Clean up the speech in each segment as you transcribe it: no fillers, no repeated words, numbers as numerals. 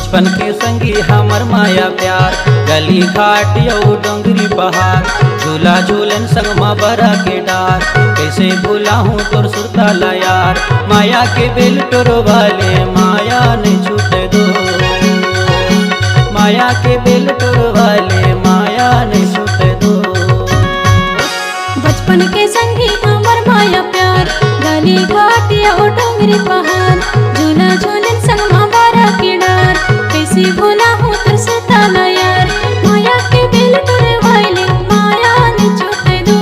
बचपन के संगी हमर माया प्यार, गली घाट यौ डोंगरी पहाड़, झूला झूलन संगमा बरा के डार। कैसे भूला हूँ तोर सुरताला यार, माया के बेल टोरो वाले माया नहीं छूटे दो। माया के बेल टोरो वाले माया नहीं छूटे दो। बचपन के संगी हमर माया प्यार, गली घाट यौ डोंगरी पहाड़, झूला झूलन संगमा बरा के डार। कैसे भूला हूँ तोर सुरताला यार, माया के बेल टोरो वाले माया नहीं छूटे दो।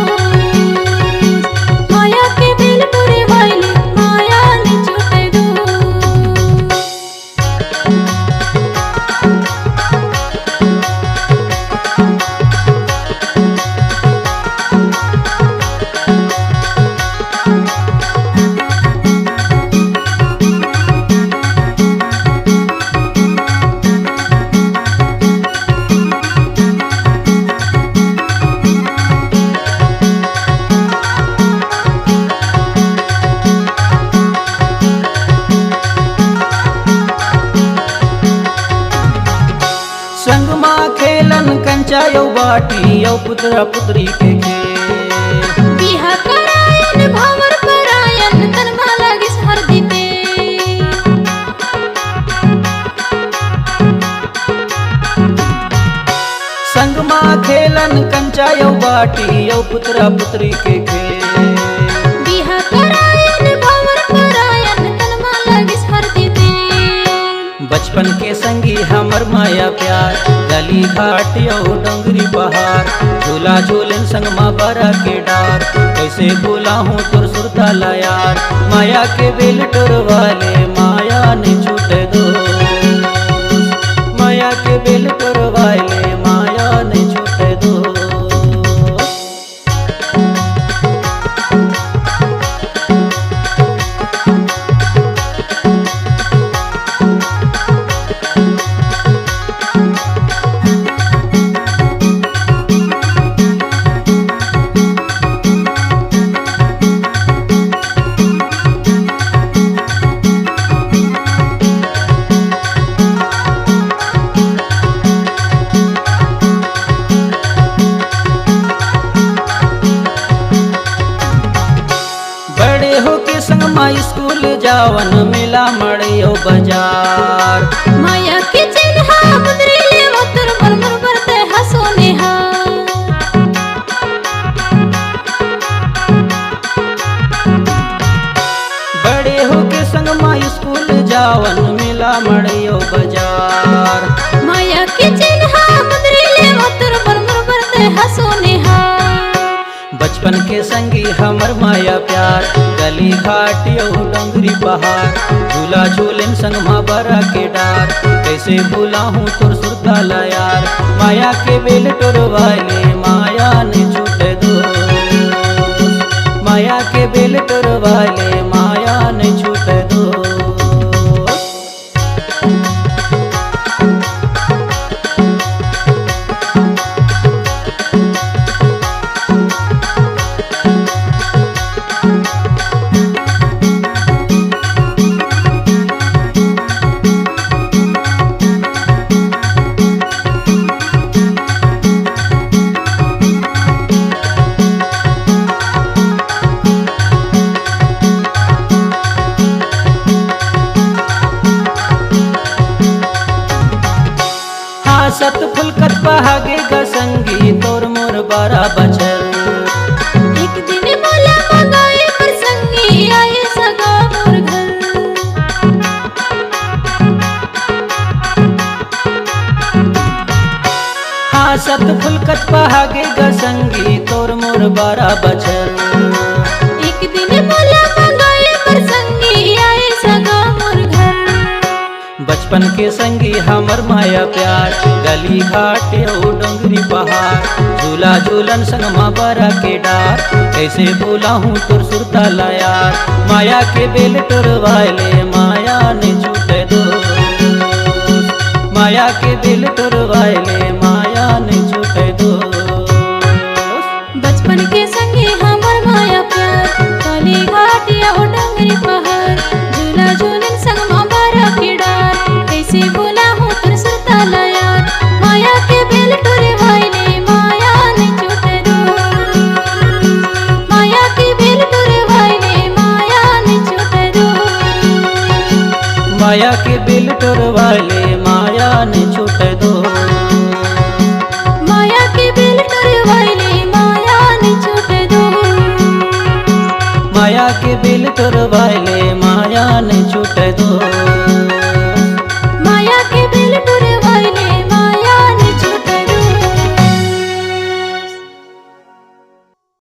माया के बेल टोरो वाले माया नहीं छूटे दो। संगमा खेलन कंचा यौ बाटी यौ पुत्रा पुत्री के खेल। बिहा करायन भंवर करायन तनमा लागिस हरदीते। संगमा खेलन कंचा यौ बाटी यौ पुत्रा पुत्री के खेल। बिहा करायन भंवर करायन तनमा लागिस हरदीते। बचपन के संगी हमर माया प्यार, गली घाट यौ डोंगरी पहाड़, झूला झूलन संगमा बरा के डार। कैसे भूला हूँ तोर सुरताला यार, माया के बेल टोर वाले माया नहीं छूटे दो। माया के बेल टोर वाले माया नहीं छूटे दो। संगमा स्कूल जावन मेला मड़ियो बाजार। माया के चिन्हा मुद्री लेवो तोर मरमर बरते हसोने हा। बड़े हो के संगमा स्कूल जावन मेला मड़ियो बाजार। माया के चिन्हा मुद्री लेवो तोर मरमर बरते हसोने हा। बचपन के संगी हमर माया प्यार, गली घाट यौ डोंगरी पहाड़, झूला झूलन संगमा बरा के डार। कैसे भूला हूँ तोर सुरताला यार, माया के बेल टोर वाले माया नहीं छूटे दो। माया के बेल टोर वाले माया नहीं छूटे दो। सत फुलकत पहागे ग संगी तोर मोर बारा बचर। एक दिन मोला मंगाए पर संगी आए सगा मोर घर। हाँ सत फुलकत पहागे ग संगी तोर मोर बारा बचर। एक दिन मोला मंगाए पर संगी आए सगा मोर घर। बचपन के संगी हमर माया प्यार, गली घाट यौ डोंगरी पहाड़, झूला झूलन संगमा बरा के डार। कैसे भूला हूँ तोर सुरताला यार, माया के बेल टोर वाले माया नहीं छूटे दो। माया के बेल टोर वाले माया नहीं छूटे दो। बचपन के संगी हमर माया प्यार, गली घाट यौ डोंगरी पहाड़, झूला झूलन संगमा बरा के डार। कैसे भूला हूँ टोरवाले माया ने छूट दो। माया के बिल टोरवाले माया ने छूट दो। माया के बिल टोरवाले माया ने छूट